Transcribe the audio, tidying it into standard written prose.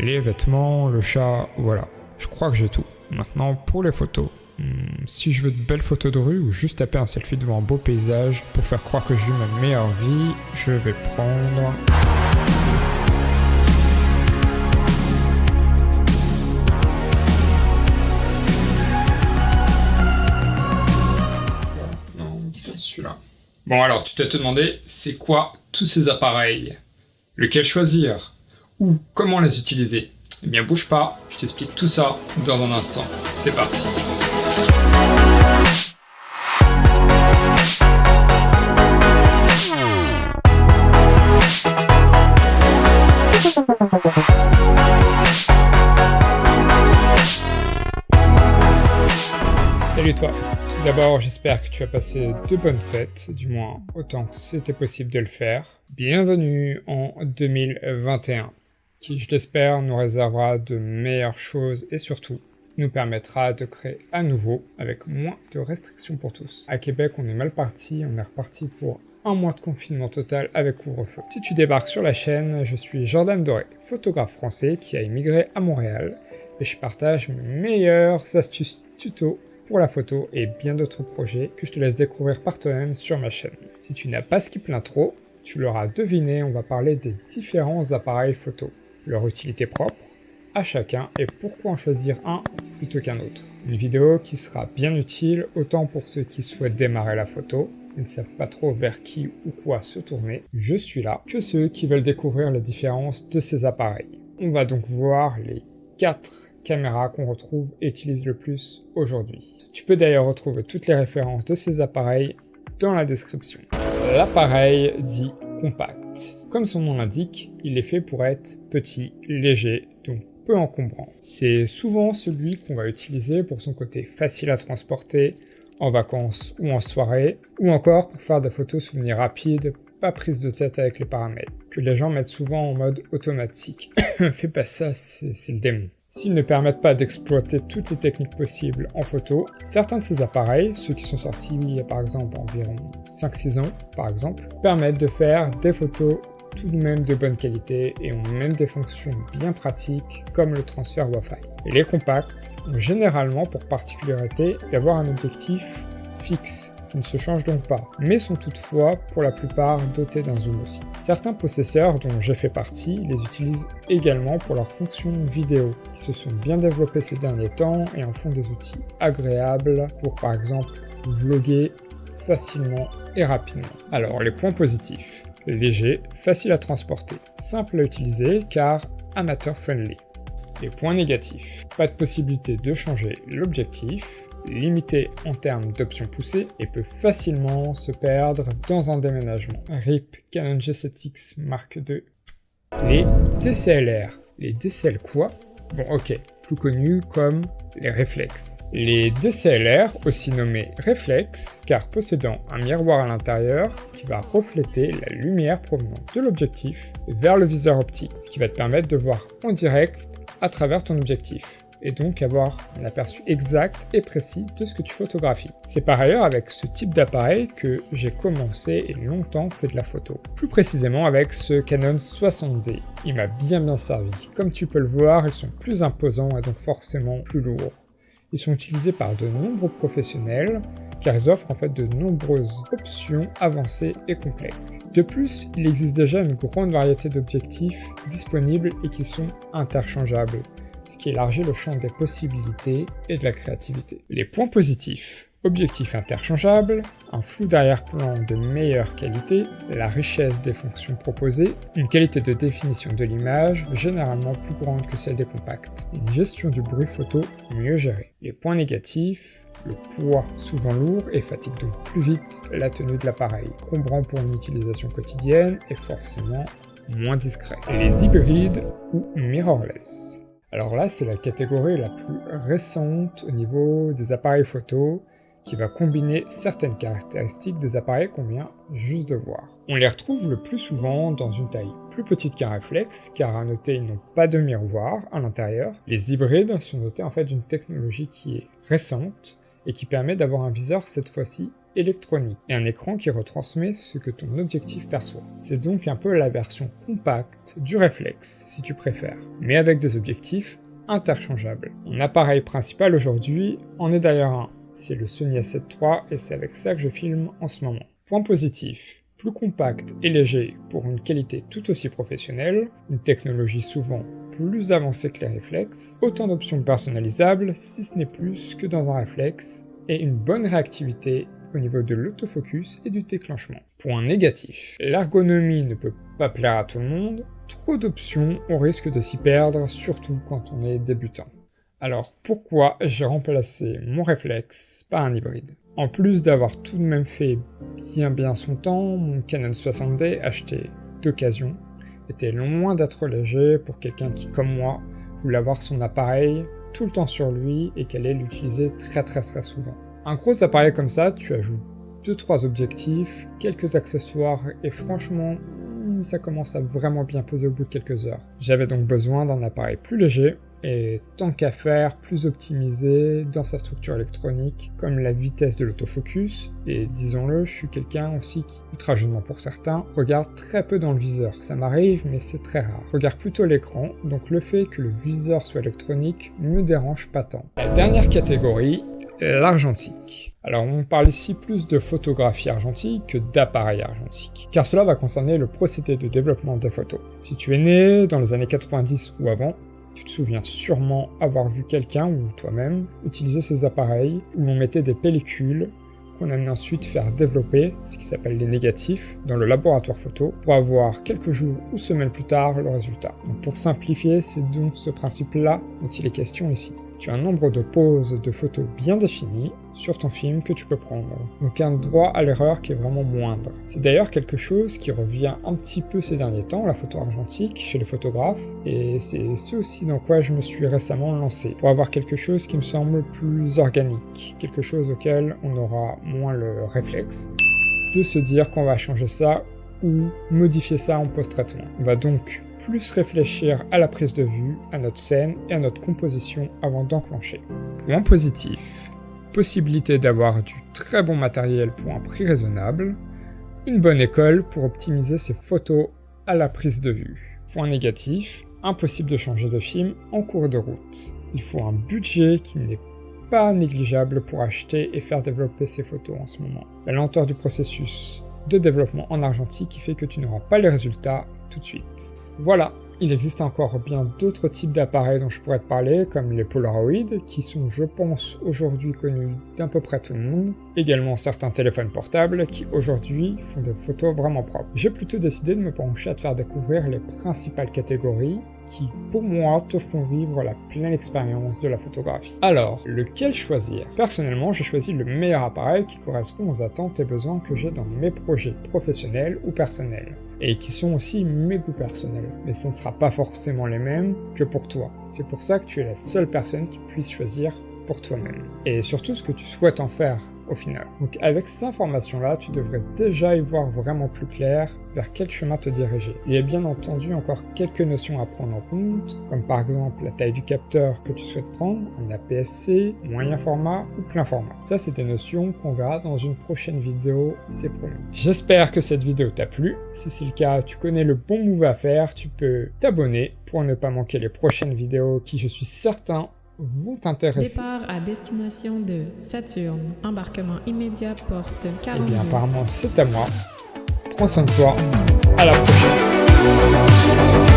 les vêtements, le chat, voilà. Je crois que j'ai tout. Maintenant, pour les photos. Si je veux de belles photos de rue ou juste taper un selfie devant un beau paysage pour faire croire que je vis ma meilleure vie, je vais prendre... Non, c'est celui-là. Bon alors, tu t'es demandé, c'est quoi tous ces appareils? Lequel choisir? Ou comment les utiliser? Eh bien bouge pas, je t'explique tout ça dans un instant. C'est parti. Salut toi. Tout d'abord, j'espère que tu as passé de bonnes fêtes, du moins autant que c'était possible de le faire. Bienvenue en 2021, qui, je l'espère, nous réservera de meilleures choses et surtout nous permettra de créer à nouveau avec moins de restrictions pour tous. À Québec, on est mal parti, on est reparti pour un mois de confinement total avec couvre-feu. Si tu débarques sur la chaîne, je suis Jordan Doré, photographe français qui a immigré à Montréal et je partage mes meilleures astuces tutos pour la photo et bien d'autres projets que je te laisse découvrir par toi-même sur ma chaîne. Si tu n'as pas skippé l'intro, tu l'auras deviné, on va parler des différents appareils photo, leur utilité propre à chacun et pourquoi en choisir un plutôt qu'un autre. Une vidéo qui sera bien utile autant pour ceux qui souhaitent démarrer la photo et ne savent pas trop vers qui ou quoi se tourner, je suis là, que ceux qui veulent découvrir les différences de ces appareils. On va donc voir les 4 caméras qu'on retrouve et utilise le plus aujourd'hui. Tu peux d'ailleurs retrouver toutes les références de ces appareils dans la description. L'appareil dit compact. Comme son nom l'indique, il est fait pour être petit, léger, donc peu encombrant. C'est souvent celui qu'on va utiliser pour son côté facile à transporter, en vacances ou en soirée, ou encore pour faire des photos souvenirs rapides, pas prise de tête avec les paramètres, que les gens mettent souvent en mode automatique. Fais pas ça, c'est le démon. S'ils ne permettent pas d'exploiter toutes les techniques possibles en photo, certains de ces appareils, ceux qui sont sortis il y a par exemple environ 5-6 ans par exemple, permettent de faire des photos tout de même de bonne qualité et ont même des fonctions bien pratiques comme le transfert Wi-Fi. Et les compacts ont généralement pour particularité d'avoir un objectif fixe qui ne se change donc pas, mais sont toutefois pour la plupart dotés d'un zoom aussi. Certains possesseurs, dont j'ai fait partie, les utilisent également pour leurs fonctions vidéo, qui se sont bien développées ces derniers temps et en font des outils agréables pour par exemple vlogger facilement et rapidement. Alors les points positifs: léger, facile à transporter, simple à utiliser car amateur friendly. Les points négatifs: pas de possibilité de changer l'objectif, limité en termes d'options poussées et peut facilement se perdre dans un déménagement. RIP Canon G7X Mark II. Les DCLR. Les DCL quoi? Bon ok, plus connus comme les réflexes. Les DCLR, aussi nommés réflexes, car possédant un miroir à l'intérieur qui va refléter la lumière provenant de l'objectif vers le viseur optique, ce qui va te permettre de voir en direct à travers ton objectif, et donc avoir un aperçu exact et précis de ce que tu photographies. C'est par ailleurs avec ce type d'appareil que j'ai commencé et longtemps fait de la photo. Plus précisément avec ce Canon 60D. Il m'a bien servi. Comme tu peux le voir, ils sont plus imposants et donc forcément plus lourds. Ils sont utilisés par de nombreux professionnels car ils offrent en fait de nombreuses options avancées et complexes. De plus, il existe déjà une grande variété d'objectifs disponibles et qui sont interchangeables, ce qui élargit le champ des possibilités et de la créativité. Les points positifs: objectifs interchangeables, un flou d'arrière-plan de meilleure qualité, la richesse des fonctions proposées, une qualité de définition de l'image généralement plus grande que celle des compacts, une gestion du bruit photo mieux gérée. Les points négatifs: le poids souvent lourd et fatigue donc plus vite la tenue de l'appareil, encombrant pour une utilisation quotidienne et forcément moins discret. Les hybrides ou mirrorless. Alors là, c'est la catégorie la plus récente au niveau des appareils photo qui va combiner certaines caractéristiques des appareils qu'on vient juste de voir. On les retrouve le plus souvent dans une taille plus petite qu'un réflexe, car à noter ils n'ont pas de miroir à l'intérieur. Les hybrides sont dotés en fait d'une technologie qui est récente et qui permet d'avoir un viseur cette fois-ci électronique et un écran qui retransmet ce que ton objectif perçoit. C'est donc un peu la version compacte du réflexe, si tu préfères, mais avec des objectifs interchangeables. Mon appareil principal aujourd'hui en est d'ailleurs un. C'est le Sony A7 III et c'est avec ça que je filme en ce moment. Point positif, plus compact et léger pour une qualité tout aussi professionnelle, une technologie souvent plus avancée que les réflexes, autant d'options personnalisables si ce n'est plus que dans un réflexe, et une bonne réactivité au niveau de l'autofocus et du déclenchement. Point négatif, l'ergonomie ne peut pas plaire à tout le monde, trop d'options, on risque de s'y perdre, surtout quand on est débutant. Alors pourquoi j'ai remplacé mon réflexe par un hybride? En plus d'avoir tout de même fait bien son temps, mon Canon 60D acheté d'occasion était loin d'être léger pour quelqu'un qui, comme moi, voulait avoir son appareil tout le temps sur lui et qu'elle allait l'utiliser très souvent. Un gros appareil comme ça, tu ajoutes 2-3 objectifs, quelques accessoires et franchement, ça commence à vraiment bien peser au bout de quelques heures. J'avais donc besoin d'un appareil plus léger et tant qu'à faire, plus optimisé dans sa structure électronique, comme la vitesse de l'autofocus, et disons-le, je suis quelqu'un aussi qui, outrageusement pour certains, regarde très peu dans le viseur. Ça m'arrive, mais c'est très rare. Je regarde plutôt l'écran, donc le fait que le viseur soit électronique me dérange pas tant. La dernière catégorie, l'argentique. Alors on parle ici plus de photographie argentique que d'appareil argentique, car cela va concerner le procédé de développement des photos. Si tu es né dans les années 90 ou avant, tu te souviens sûrement avoir vu quelqu'un ou toi-même utiliser ces appareils où l'on mettait des pellicules qu'on amenait ensuite faire développer, ce qui s'appelle les négatifs, dans le laboratoire photo, pour avoir quelques jours ou semaines plus tard le résultat. Donc pour simplifier, c'est donc ce principe-là dont il est question ici. Tu as un nombre de poses de photos bien défini sur ton film que tu peux prendre, donc un droit à l'erreur qui est vraiment moindre. C'est d'ailleurs quelque chose qui revient un petit peu ces derniers temps, la photo argentique, chez les photographes, et c'est ce aussi dans quoi je me suis récemment lancé, pour avoir quelque chose qui me semble plus organique, quelque chose auquel on aura moins le réflexe de se dire qu'on va changer ça ou modifier ça en post-traitement. On va donc plus réfléchir à la prise de vue, à notre scène et à notre composition avant d'enclencher. Point positif, possibilité d'avoir du très bon matériel pour un prix raisonnable, une bonne école pour optimiser ses photos à la prise de vue. Point négatif, impossible de changer de film en cours de route. Il faut un budget qui n'est pas négligeable pour acheter et faire développer ses photos en ce moment. La lenteur du processus de développement en argentique qui fait que tu n'auras pas les résultats tout de suite. Voilà, il existe encore bien d'autres types d'appareils dont je pourrais te parler, comme les Polaroid, qui sont, je pense, aujourd'hui connus d'à peu près tout le monde. Également certains téléphones portables qui, aujourd'hui, font des photos vraiment propres. J'ai plutôt décidé de me pencher à te faire découvrir les principales catégories qui, pour moi, te font vivre la pleine expérience de la photographie. Alors, lequel choisir? Personnellement, j'ai choisi le meilleur appareil qui correspond aux attentes et besoins que j'ai dans mes projets professionnels ou personnels, et qui sont aussi mes goûts personnels. Mais ce ne sera pas forcément les mêmes que pour toi. C'est pour ça que tu es la seule personne qui puisse choisir pour toi-même. Et surtout ce que tu souhaites en faire au final. Donc avec ces informations-là, tu devrais déjà y voir vraiment plus clair vers quel chemin te diriger. Il y a bien entendu encore quelques notions à prendre en compte, comme par exemple la taille du capteur que tu souhaites prendre, un APS-C, moyen format ou plein format. Ça, c'est des notions qu'on verra dans une prochaine vidéo, c'est promis. J'espère que cette vidéo t'a plu. Si c'est le cas, tu connais le bon move à faire, tu peux t'abonner pour ne pas manquer les prochaines vidéos qui, je suis certain, vont t'intéresser. Départ à destination de Saturne. Embarquement immédiat porte 42. Eh bien, apparemment, c'est à moi. Prends soin de toi. À la prochaine.